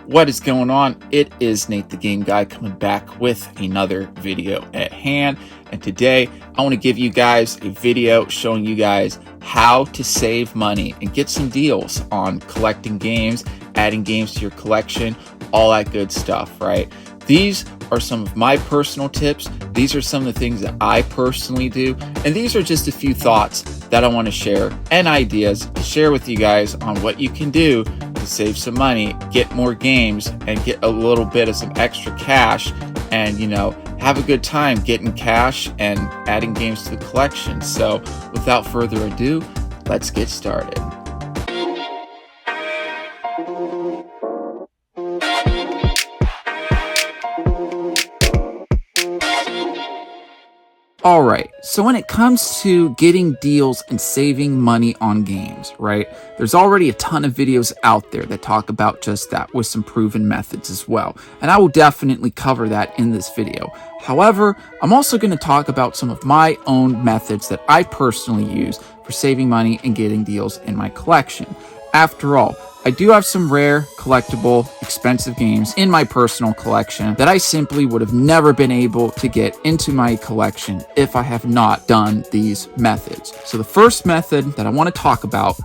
What is going on? It is Nate the Game Guy coming back with another video at hand. And today I want to give you guys a video showing you guys how to save money and get some deals on collecting games, adding games to your collection, all that good stuff, right? These are some of my personal tips. These are some of the things that I personally do. And these are just a few thoughts that I want to share and ideas to share with you guys on what you can do to save some money, get more games, and get a little bit of some extra cash and, have a good time getting cash and adding games to the collection. So without further ado, let's get started. Alright, so when it comes to getting deals and saving money on games, right, there's already a ton of videos out there that talk about just that with some proven methods as well. And I will definitely cover that in this video. However, I'm also going to talk about some of my own methods that I personally use for saving money and getting deals in my collection. After all, I do have some rare, collectible, expensive games in my personal collection that I simply would have never been able to get into my collection if I have not done these methods. So the first method that I want to talk about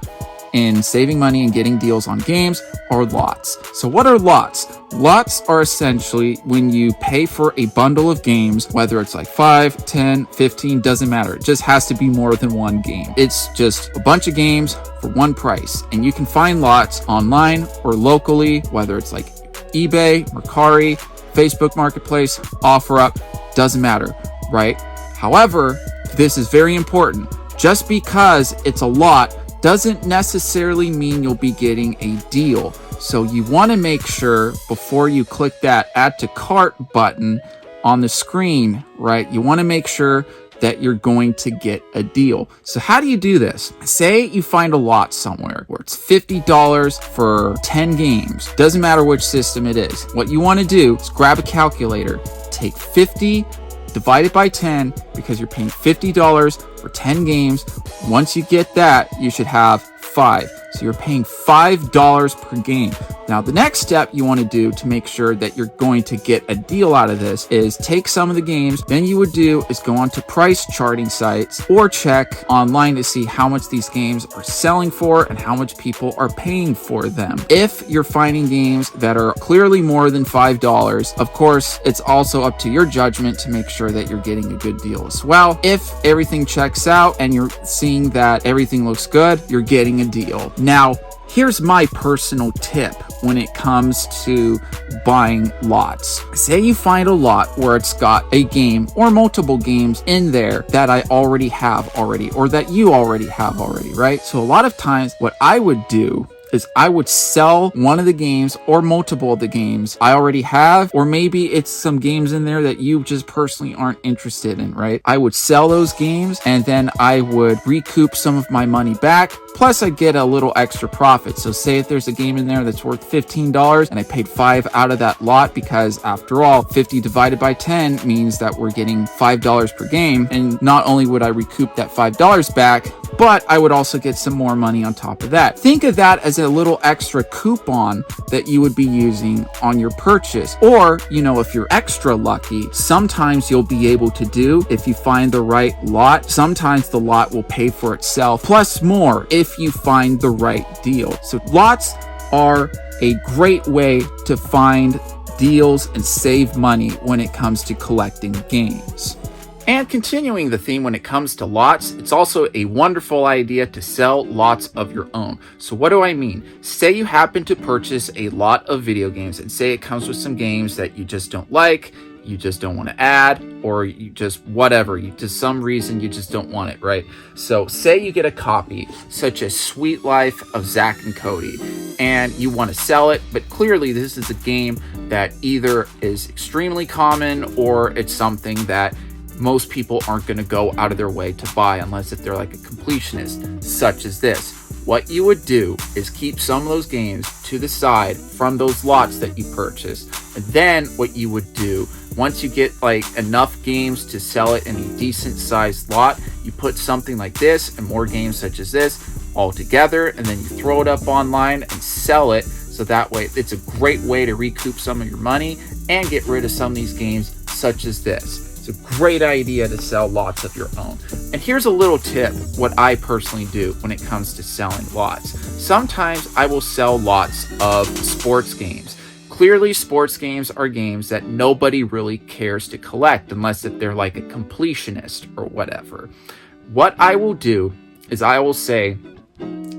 in saving money and getting deals on games are lots. So what are lots? Lots are essentially when you pay for a bundle of games, whether it's like 5, 10, 15, doesn't matter. It just has to be more than one game. It's just a bunch of games for one price. And you can find lots online or locally, whether it's like eBay, Mercari, Facebook Marketplace, OfferUp, doesn't matter, right? However, this is very important. Just because it's a lot doesn't necessarily mean you'll be getting a deal. So you want to make sure before you click that add to cart button on the screen, right? You want to make sure that you're going to get a deal. So how do you do this? Say you find a lot somewhere where it's $50 for 10 games. Doesn't matter which system it is. What you want to do is grab a calculator, take 50 divided by 10 because you're paying $50 for 10 games. Once you get that, you should have 5. So you're paying $5 per game. Now, the next step you want to do to make sure that you're going to get a deal out of this is take some of the games. Then you would do is go onto price charting sites or check online to see how much these games are selling for and how much people are paying for them. If you're finding games that are clearly more than $5, of course, it's also up to your judgment to make sure that you're getting a good deal as well. If everything checks out and you're seeing that everything looks good, you're getting a deal. Now, here's my personal tip when it comes to buying lots. Say you find a lot where it's got a game or multiple games in there that I already have already, or that you already have already, right? So a lot of times what I would do is I would sell one of the games or multiple of the games I already have, or maybe it's some games in there that you just personally aren't interested in, right? I would sell those games and then I would recoup some of my money back. Plus I get a little extra profit. So say if there's a game in there that's worth $15 and I paid 5 out of that lot, because after all, 50 divided by 10 means that we're getting $5 per game. And not only would I recoup that $5 back, but I would also get some more money on top of that. Think of that as a little extra coupon that you would be using on your purchase. Or, if you're extra lucky, sometimes you'll be able to do, if you find the right lot, sometimes the lot will pay for itself, plus more if you find the right deal. So lots are a great way to find deals and save money when it comes to collecting games. And continuing the theme when it comes to lots, it's also a wonderful idea to sell lots of your own. So what do I mean? Say you happen to purchase a lot of video games, and say it comes with some games that you just don't like, you just don't want to add, or you just whatever, to some reason you just don't want it, right? So say you get a copy such as Sweet Life of Zack and Cody, and you want to sell it, but clearly this is a game that either is extremely common or it's something that most people aren't going to go out of their way to buy unless if they're like a completionist, such as this. What you would do is keep some of those games to the side from those lots that you purchased. And then what you would do, once you get like enough games to sell it in a decent sized lot, you put something like this and more games such as this all together, and then you throw it up online and sell it So that way, it's a great way to recoup some of your money and get rid of some of these games such as this. It's a great idea to sell lots of your own. And here's a little tip, what I personally do when it comes to selling lots. Sometimes I will sell lots of sports games. Clearly, sports games are games that nobody really cares to collect unless if they're like a completionist or whatever. What I will do is I will say,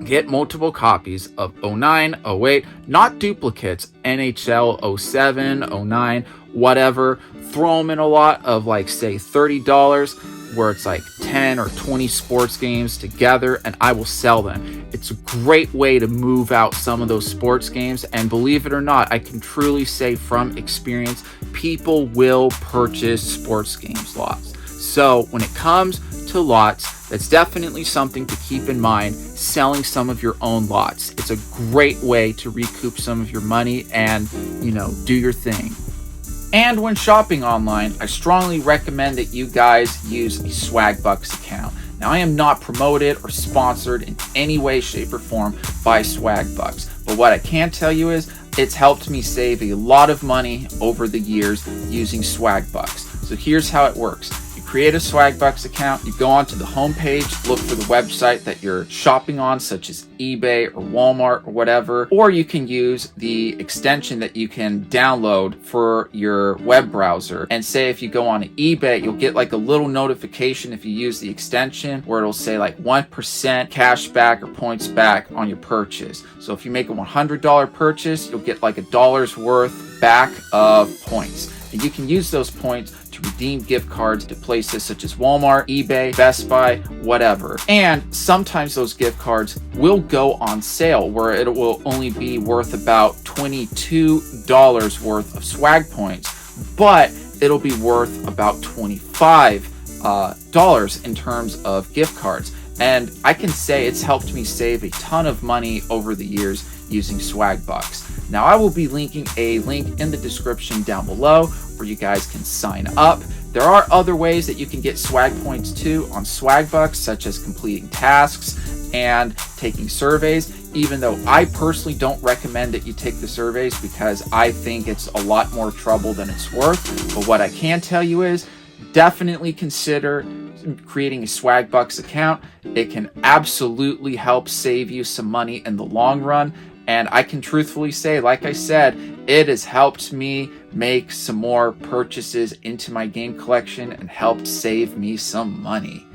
get multiple copies of 09, 08, not duplicates, NHL 07, 09, whatever. Throw them in a lot of like, say, $30, where it's like 10 or 20 sports games together, and I will sell them. It's a great way to move out some of those sports games, and believe it or not, I can truly say from experience, people will purchase sports games lots. So when it comes to lots, that's definitely something to keep in mind, selling some of your own lots. It's a great way to recoup some of your money and, do your thing. And when shopping online, I strongly recommend that you guys use a Swagbucks account. Now, I am not promoted or sponsored in any way, shape, or form by Swagbucks, but what I can tell you is it's helped me save a lot of money over the years using Swagbucks. So here's how it works. Create a Swagbucks account, you go onto the homepage, look for the website that you're shopping on, such as eBay or Walmart or whatever, or you can use the extension that you can download for your web browser. And say if you go on eBay, you'll get like a little notification if you use the extension where it'll say like 1% cash back or points back on your purchase. So if you make a $100 purchase, you'll get like $1 worth back of points. And you can use those points to redeem gift cards to places such as Walmart, eBay, Best Buy, whatever. And sometimes those gift cards will go on sale where it will only be worth about $22 worth of swag points, but it'll be worth about $25 in terms of gift cards. And I can say it's helped me save a ton of money over the years using Swagbucks. Now, I will be linking a link in the description down below where you guys can sign up. There are other ways that you can get swag points too on Swagbucks, such as completing tasks and taking surveys, even though I personally don't recommend that you take the surveys because I think it's a lot more trouble than it's worth. But what I can tell you is definitely consider creating a Swagbucks account. It can absolutely help save you some money in the long run. And I can truthfully say, like I said, it has helped me make some more purchases into my game collection and helped save me some money.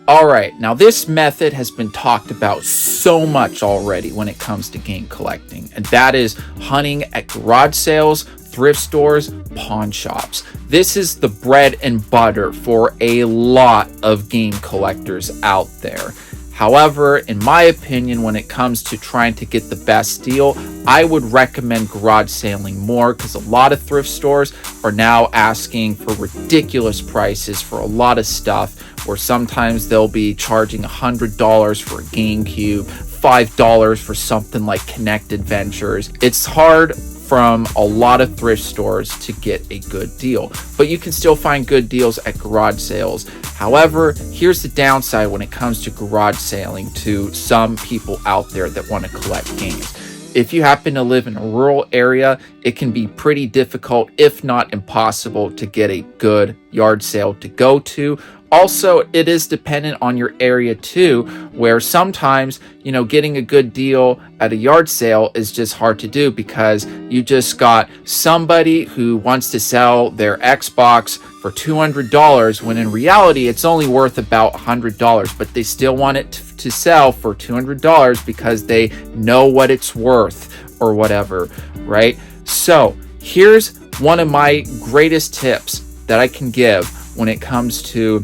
All right, now this method has been talked about so much already when it comes to game collecting, and that is hunting at garage sales, thrift stores, pawn shops. This is the bread and butter for a lot of game collectors out there. However, in my opinion, when it comes to trying to get the best deal, I would recommend garage sailing more because a lot of thrift stores are now asking for ridiculous prices for a lot of stuff, where sometimes they'll be charging $100 for a GameCube, $5 for something like Kinect Adventures. It's hard from a lot of thrift stores to get a good deal, but you can still find good deals at garage sales. However, here's the downside when it comes to garage sailing to some people out there that want to collect games. If you happen to live in a rural area, it can be pretty difficult, if not impossible, to get a good yard sale to go to. Also, it is dependent on your area too, where sometimes, getting a good deal at a yard sale is just hard to do because you just got somebody who wants to sell their Xbox for $200 when in reality it's only worth about $100, but they still want it to sell for $200 because they know what it's worth or whatever, right? So here's one of my greatest tips that I can give when it comes to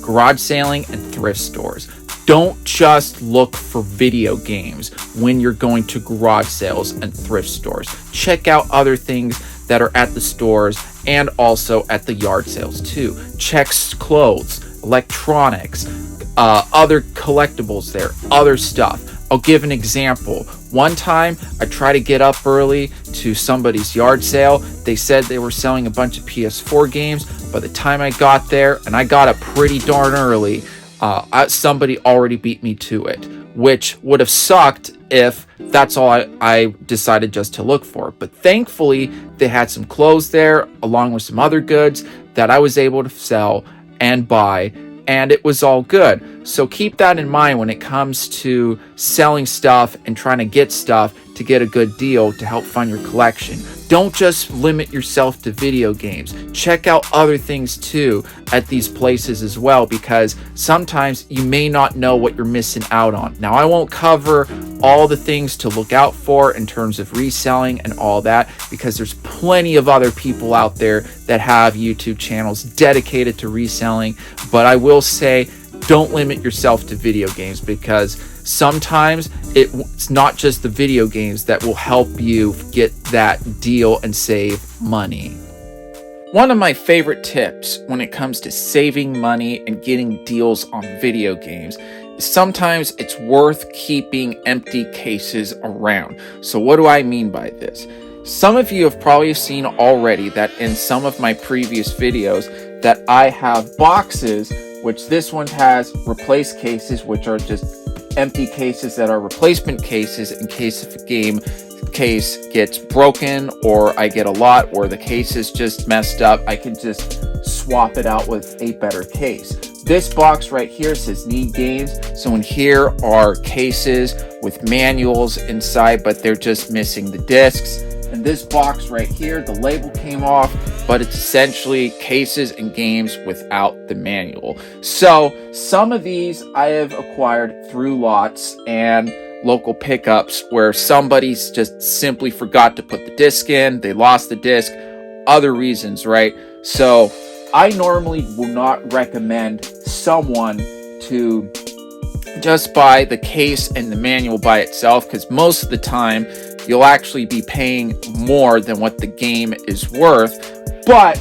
garage sailing and thrift stores. Don't just look for video games when you're going to garage sales and thrift stores. Check out other things that are at the stores and also at the yard sales too. Check clothes, electronics, other collectibles there, other stuff. I'll give an example. One time I tried to get up early to somebody's yard sale. They said they were selling a bunch of PS4 games. By the time I got there, and I got up pretty darn early, somebody already beat me to it, which would have sucked if that's all I decided just to look for. But thankfully, they had some clothes there along with some other goods that I was able to sell and buy, and it was all good. So keep that in mind when it comes to selling stuff and trying to get stuff to get a good deal to help fund your collection. Don't just limit yourself to video games. Check out other things too at these places as well, because sometimes you may not know what you're missing out on. Now, I won't cover all the things to look out for in terms of reselling and all that, because there's plenty of other people out there that have YouTube channels dedicated to reselling. But I will say, don't limit yourself to video games, because sometimes it's not just the video games that will help you get that deal and save money. One of my favorite tips when it comes to saving money and getting deals on video games is sometimes it's worth keeping empty cases around. So what do I mean by this? Some of you have probably seen already that in some of my previous videos that I have boxes, which this one has replace cases, which are just empty cases that are replacement cases in case if a game case gets broken or I get a lot or the case is just messed up, I can just swap it out with a better case. This box right here says Need Games, so in here are cases with manuals inside, but they're just missing the discs. And this box right here, the label came off, but it's essentially cases and games without the manual. So some of these I have acquired through lots and local pickups where somebody's just simply forgot to put the disc in, they lost the disc, other reasons, right? So I normally will not recommend someone to just buy the case and the manual by itself, because most of the time you'll actually be paying more than what the game is worth. But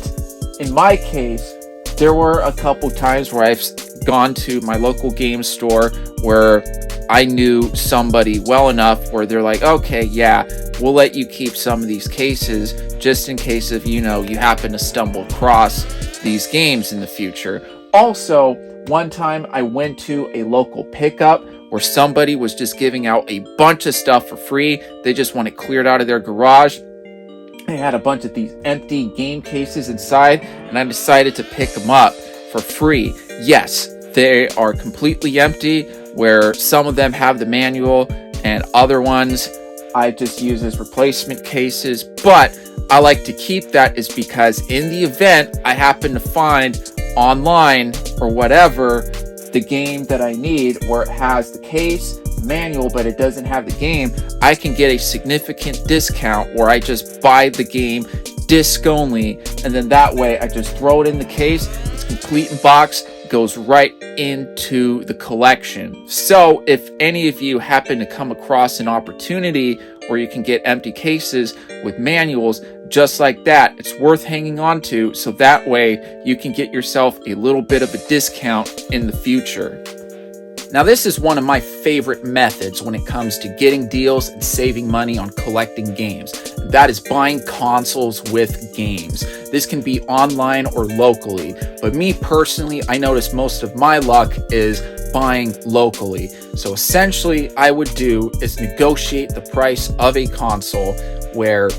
in my case, there were a couple times where I've gone to my local game store where I knew somebody well enough where they're like, okay, yeah, we'll let you keep some of these cases just in case if, you happen to stumble across these games in the future. Also, one time I went to a local pickup where somebody was just giving out a bunch of stuff for free. They just want it cleared out of their garage. They had a bunch of these empty game cases inside, and I decided to pick them up for free. Yes, they are completely empty, where some of them have the manual and other ones I just use as replacement cases. But I like to keep that is because in the event I happen to find online or whatever the game that I need where it has the case, manual, but it doesn't have the game, I can get a significant discount where I just buy the game disc only, and then that way I just throw it in the case, it's complete in box, goes right into the collection. So if any of you happen to come across an opportunity where you can get empty cases with manuals just like that, it's worth hanging on to, so that way you can get yourself a little bit of a discount in the future. Now, this is one of my favorite methods when it comes to getting deals and saving money on collecting games. That is buying consoles with games. This can be online or locally, but me personally, I notice most of my luck is buying locally. So essentially, I would do is negotiate the price of a console where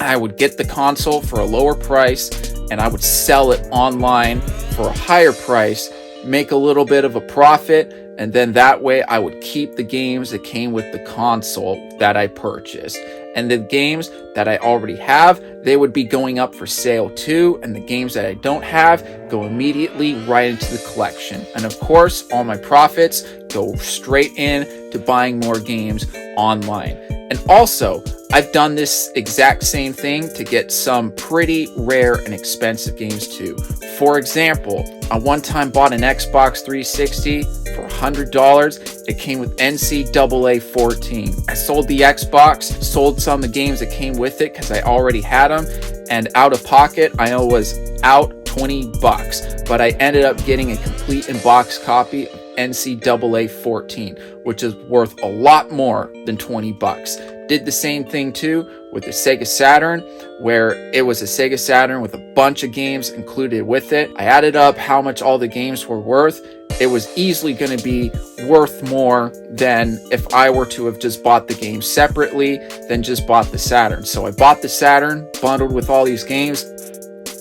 I would get the console for a lower price and I would sell it online for a higher price, make a little bit of a profit, and then that way I would keep the games that came with the console that I purchased. And the games that I already have, they would be going up for sale too, and the games that I don't have go immediately right into the collection. And of course, all my profits go straight in to buying more games online. And also, I've done this exact same thing to get some pretty rare and expensive games too. For example, I one time bought an Xbox 360 for $100. It came with NCAA 14. I sold the Xbox, sold some of the games that came with it because I already had them, and out of pocket, I was out $20. But I ended up getting a complete in-box copy of NCAA 14, which is worth a lot more than $20. Did the same thing too with the Sega Saturn, where it was a Sega Saturn with a bunch of games included with it. I added up how much all the games were worth, it was easily going to be worth more than if I were to have just bought the game separately than just bought the Saturn. So I bought the Saturn bundled with all these games,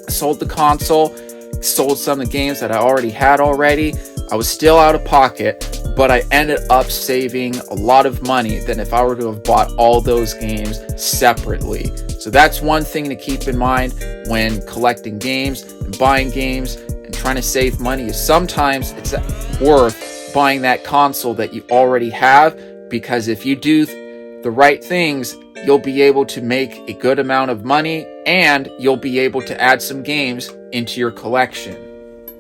sold the console, sold some of the games that I already had already. I was still out of pocket, but I ended up saving a lot of money than if I were to have bought all those games separately. So that's one thing to keep in mind when collecting games and buying games and trying to save money, is sometimes it's worth buying that console that you already have, because if you do the right things, you'll be able to make a good amount of money and you'll be able to add some games into your collection.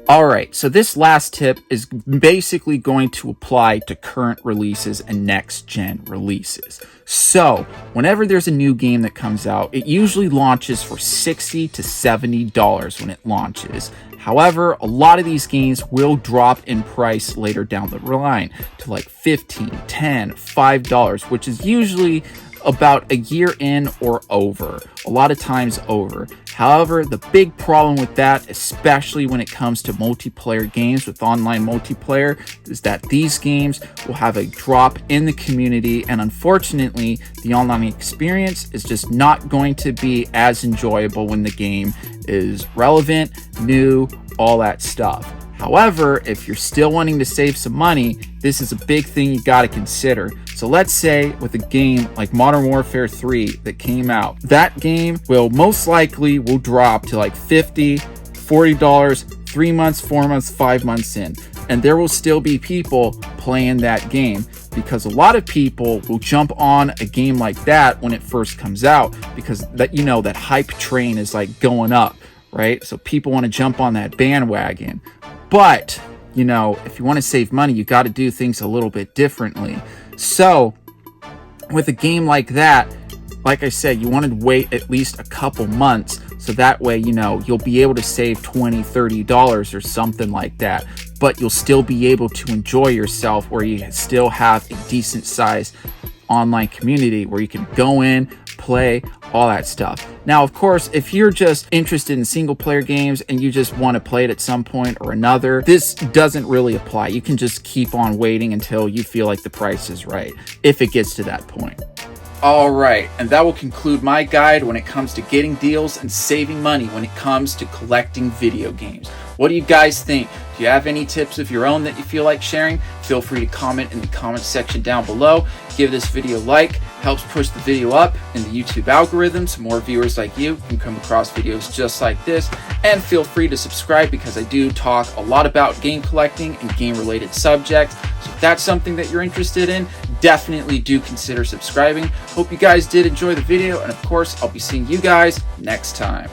Alright, so this last tip is basically going to apply to current releases and next-gen releases. So, whenever there's a new game that comes out, it usually launches for $60 to $70 when it launches. However, a lot of these games will drop in price later down the line to like $15, $10, $5, which is usually about a year in or over, a lot of times over. However, the big problem with that, especially when it comes to multiplayer games with online multiplayer, is that these games will have a drop in the community, and unfortunately, the online experience is just not going to be as enjoyable when the game is relevant, new, all that stuff. However, if you're still wanting to save some money, this is a big thing you got to consider. So let's say with a game like Modern Warfare 3 that came out, that game will most likely will drop to like $50, $40, 3 months, 4 months, 5 months in. And there will still be people playing that game, because a lot of people will jump on a game like that when it first comes out, because that, you know, that hype train is like going up, right? So people want to jump on that bandwagon. But, you know, if you want to save money, you got to do things a little bit differently. So, with a game like that, like I said, you want to wait at least a couple months, so that way, you know, you'll be able to save $20, $30 or something like that. But you'll still be able to enjoy yourself, where you still have a decent sized online community where you can go in, play, all that stuff. Now, of course, if you're just interested in single player games and you just want to play it at some point or another, this doesn't really apply. You can just keep on waiting until you feel like the price is right, if it gets to that point. Alright, and that will conclude my guide when it comes to getting deals and saving money when it comes to collecting video games. What do you guys think? Do you have any tips of your own that you feel like sharing? Feel free to comment in the comment section down below. Give this video a like, helps push the video up in the YouTube algorithm so more viewers like you can come across videos just like this. And feel free to subscribe, because I do talk a lot about game collecting and game related subjects. So if that's something that you're interested in, definitely do consider subscribing. Hope you guys did enjoy the video, and of course, I'll be seeing you guys next time.